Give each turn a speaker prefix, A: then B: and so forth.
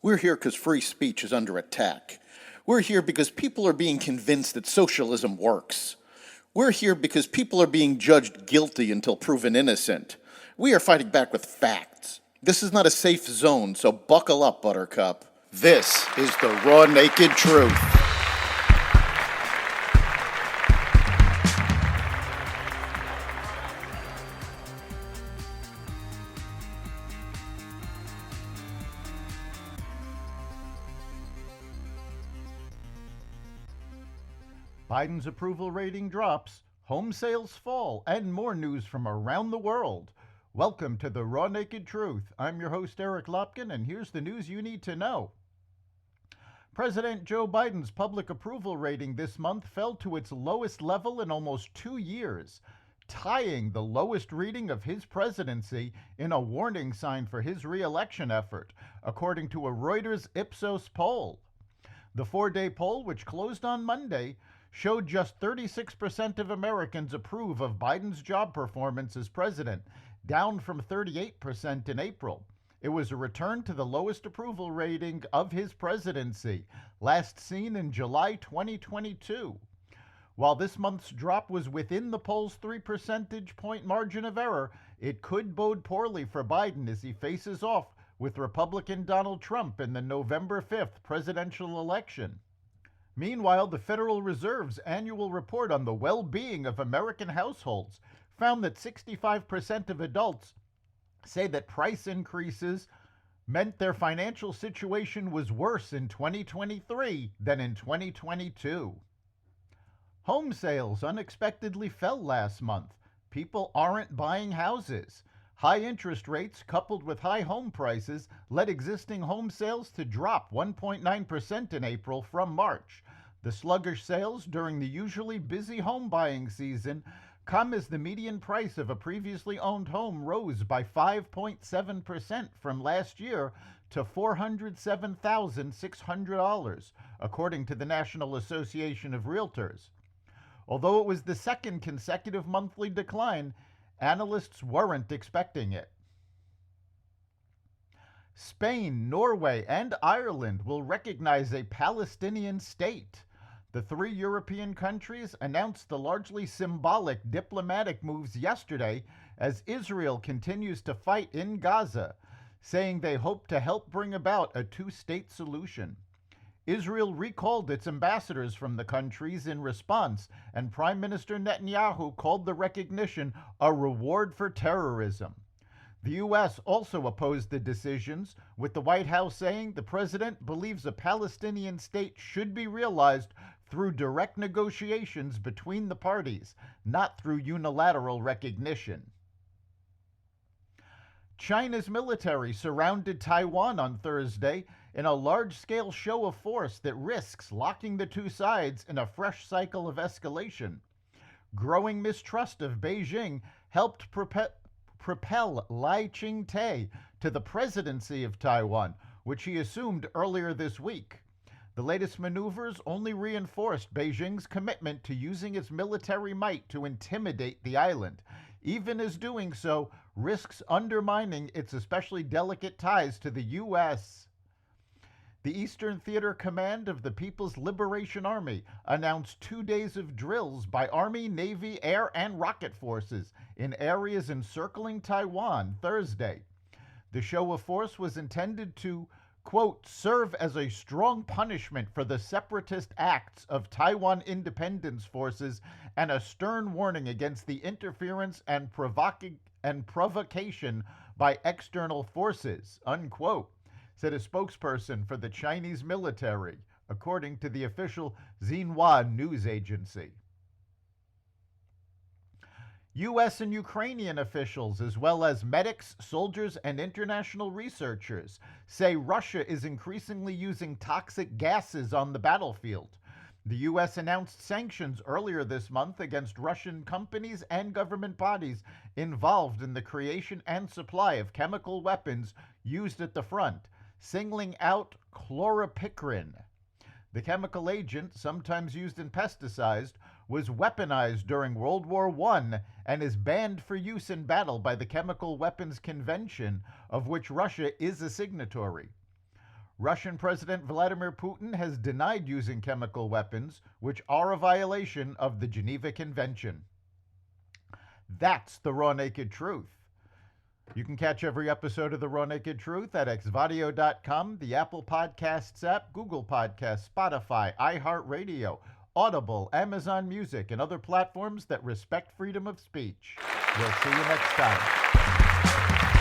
A: We're here because free speech is under attack. We're here because people are being convinced that socialism works. We're here because people are being judged guilty until proven innocent. We are fighting back with facts. This is not a safe zone, so buckle up, Buttercup. This is the raw, naked truth.
B: Biden's approval rating drops, home sales fall, and more news from around the world. Welcome to the Raw Naked Truth. I'm your host, Eric Lopkin, and here's the news you need to know. President Joe Biden's public approval rating this month fell to its lowest level in almost 2 years, tying the lowest reading of his presidency in a warning sign for his re-election effort, according to a Reuters Ipsos poll. The 4-day poll, which closed on Monday, showed just 36% of Americans approve of Biden's job performance as president, down from 38% in April. It was a return to the lowest approval rating of his presidency, last seen in July 2022. While this month's drop was within the poll's 3 percentage point margin of error, it could bode poorly for Biden as he faces off with Republican Donald Trump in the November 5th presidential election. Meanwhile, the Federal Reserve's annual report on the well-being of American households found that 65% of adults say that price increases meant their financial situation was worse in 2023 than in 2022. Home sales unexpectedly fell last month. People aren't buying houses. High interest rates coupled with high home prices led existing home sales to drop 1.9% in April from March. The sluggish sales during the usually busy home buying season come as the median price of a previously owned home rose by 5.7% from last year to $407,600, according to the National Association of Realtors. Although it was the second consecutive monthly decline, analysts weren't expecting it. Spain, Norway, and Ireland will recognize a Palestinian state. The 3 European countries announced the largely symbolic diplomatic moves yesterday as Israel continues to fight in Gaza, saying they hope to help bring about a two-state solution. Israel recalled its ambassadors from the countries in response, and Prime Minister Netanyahu called the recognition a reward for terrorism. The U.S. also opposed the decisions, with the White House saying the president believes a Palestinian state should be realized through direct negotiations between the parties, not through unilateral recognition. China's military surrounded Taiwan on Thursday in a large-scale show of force that risks locking the two sides in a fresh cycle of escalation. Growing mistrust of Beijing helped propel Lai Ching-te to the presidency of Taiwan, which he assumed earlier this week. The latest maneuvers only reinforced Beijing's commitment to using its military might to intimidate the island, even as doing so risks undermining its especially delicate ties to the U.S. The Eastern Theater Command of the People's Liberation Army announced 2 days of drills by Army, Navy, Air, and Rocket forces in areas encircling Taiwan Thursday. The show of force was intended to, quote, serve as a strong punishment for the separatist acts of Taiwan independence forces and a stern warning against the interference and provocation by external forces, unquote, said a spokesperson for the Chinese military, according to the official Xinhua news agency. U.S. and Ukrainian officials, as well as medics, soldiers, and international researchers, say Russia is increasingly using toxic gases on the battlefield. The U.S. announced sanctions earlier this month against Russian companies and government bodies involved in the creation and supply of chemical weapons used at the front, singling out chloropicrin. The chemical agent, sometimes used in pesticides, was weaponized during World War I and is banned for use in battle by the Chemical Weapons Convention, of which Russia is a signatory. Russian President Vladimir Putin has denied using chemical weapons, which are a violation of the Geneva Convention. That's the Raw Naked Truth. You can catch every episode of The Raw Naked Truth at xvadio.com, the Apple Podcasts app, Google Podcasts, Spotify, iHeartRadio, Audible, Amazon Music, and other platforms that respect freedom of speech. We'll see you next time.